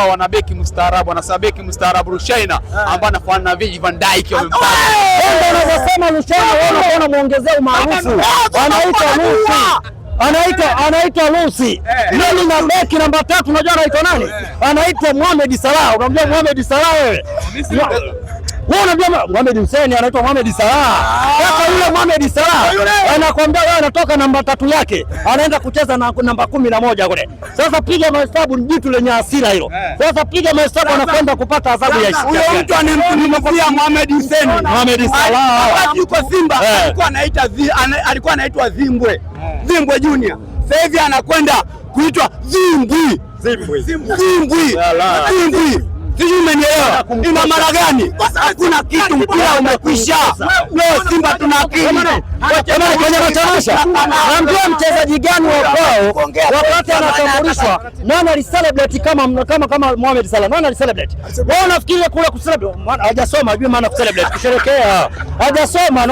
wana beki mstaarabu, anasema beki mstaarabu Rushaina ambaye anafanana na Virgil van Dijk wamempata. Ndio unavyosema Rushaina, wewe unaona muongezea umaarufu. Anaitwa Lucy. Nani na beki namba 3 unajua anaitwa nani? Anaitwa Mohamed Salah. Unamjua Mohamed Salah wewe? Wewe unajua Mohamed Hussein anaitwa Mohamed Salah. Sasa yule Mohamed Salah anakuambia wewe anatoka namba 3 yake, anaenda kucheza na namba 11 kule. Sasa piga mahesabu, ni jitu lenye hasira hilo. Sasa piga mahesabu, anakwenda kupata adhabu ya huyo mtu anemtumikia Mohamed Hussein. Mohamed Salah wakati yuko Simba alikuwa anaitwa Zimbwe Junior. Sasa hivi anakwenda kuitwa Zimbwi. Sijui umenielewa. Ina maana gani? Hakuna kitu, mpira umekwisha. Leo Simba tuna akili. Kwenye matamasha naambia mchezaji gani wa kwao wakati anatambulishwa nani alicelebrate kama Mohamed Salah? Nani alicelebrate? Wao nafikiri kule kucelebrate hajasoma, hajui maana kucelebrate, kusherekea hajasoma.